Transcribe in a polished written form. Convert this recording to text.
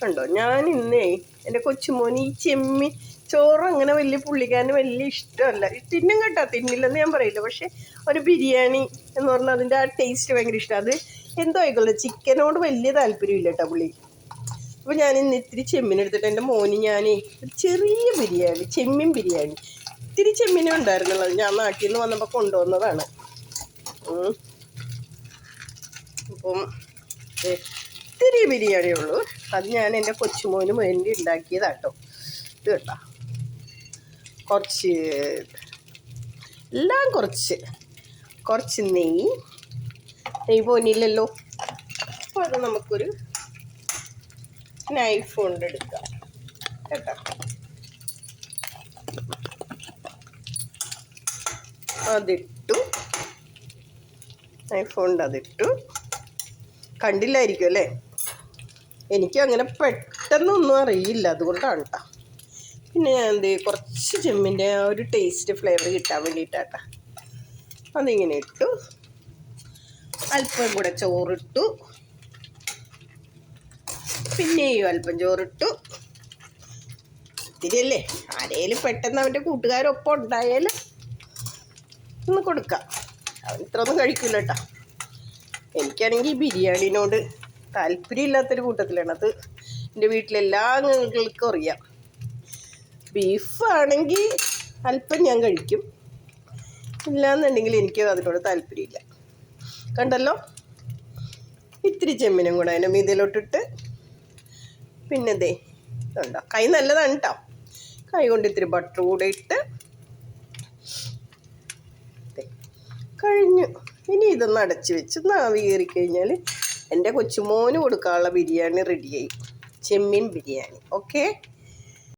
കണ്ടോ, ഞാൻ ഇന്നേ എൻ്റെ കൊച്ചുമോന് ഈ ചെമ്മീൻ ചോറ് അങ്ങനെ വലിയ പുള്ളിക്കാരന് വലിയ ഇഷ്ടമല്ല. തിന്നും കേട്ടോ, തിന്നില്ലെന്ന് ഞാൻ പറയില്ല. പക്ഷെ ഒരു ബിരിയാണി എന്ന് പറഞ്ഞാൽ അതിൻ്റെ ആ ടേസ്റ്റ് ഭയങ്കര ഇഷ്ടമാണ്. അത് എന്തോ ആയിക്കോട്ടെ, ചിക്കനോട് വലിയ താല്പര്യമില്ല കേട്ടോ പുള്ളി. അപ്പോൾ ഞാൻ ഇന്ന് ഇത്തിരി ചെമ്മീൻ എടുത്തിട്ട് എൻ്റെ മോന് ഞാൻ ചെറിയ ബിരിയാണി, ചെമ്മീൻ ബിരിയാണി, ഇത്തിരി ചെമ്മീനും ഉണ്ടായിരുന്നുള്ളത്. ഞാൻ നാട്ടിൽ നിന്ന് വന്നപ്പോൾ കൊണ്ടുവന്നതാണ്. അപ്പം ഇത്തിരി ബിരിയാണി ഉള്ളൂ. അത് ഞാൻ എൻ്റെ കൊച്ചുമോന് വേണ്ടി ഉണ്ടാക്കിയതാട്ടോ. ഇത് കേട്ടോ, കുറച്ച് എല്ലാം കുറച്ച് നെയ്യ് പോനില്ലല്ലോ. അപ്പോൾ അത് നമുക്കൊരു നൈഫ് കൊണ്ട് എടുക്കാം കേട്ടോ. അതിട്ടു, നൈഫ് കൊണ്ട് അതിട്ടു. കണ്ടില്ലായിരിക്കും അല്ലേ? എനിക്കും അങ്ങനെ പെട്ടെന്നൊന്നും അറിയില്ല, അതുകൊണ്ടാണ് കേട്ടോ. പിന്നെ ഞാൻ കുറച്ച് ചെമ്മിൻ്റെ ആ ഒരു ടേസ്റ്റ് ഫ്ലേവർ കിട്ടാൻ വേണ്ടിയിട്ടാട്ടോ അതിങ്ങനെ ഇട്ടു. അല്പം കൂടെ ചോറിട്ടു, പിന്നെയും അല്പം ചോറിട്ടു. ഇത്തിരിയല്ലേ, ആരെങ്കിലും പെട്ടെന്ന് അവൻ്റെ കൂട്ടുകാരൊപ്പം ഉണ്ടായാൽ ഒന്ന് കൊടുക്കാം. അവൻ ഇത്രയൊന്നും കഴിക്കില്ല കേട്ടോ. എനിക്കാണെങ്കിൽ ബിരിയാണിനോട് താല്പര്യമില്ലാത്തൊരു കൂട്ടത്തിലാണ്. അത് എൻ്റെ വീട്ടിലെല്ലാ അംഗങ്ങൾക്കും അറിയാം. ബീഫാണെങ്കിൽ അല്പം ഞാൻ കഴിക്കും, ഇല്ലയെന്നുണ്ടെങ്കിൽ എനിക്ക് അതിനോട് താല്പര്യമില്ല. കണ്ടല്ലോ, ഇത്തിരി ചെമ്മീനും കൂടെ അതിൻ്റെ മീതിലോട്ടിട്ട്, പിന്നെ ഇതുണ്ടോ, കൈ നല്ലതാണ് കേട്ടോ. കൈ കൊണ്ട് ഇത്തിരി ബട്ടർ കൂടെ ഇട്ട് കഴിഞ്ഞു. ഇനി ഇതൊന്ന് അടച്ച് വെച്ച് ആവി കയറി കഴിഞ്ഞാൽ എൻ്റെ കൊച്ചുമോന് കൊടുക്കാനുള്ള ബിരിയാണി റെഡിയായി. ചെമ്മീൻ ബിരിയാണി. ഓക്കെ.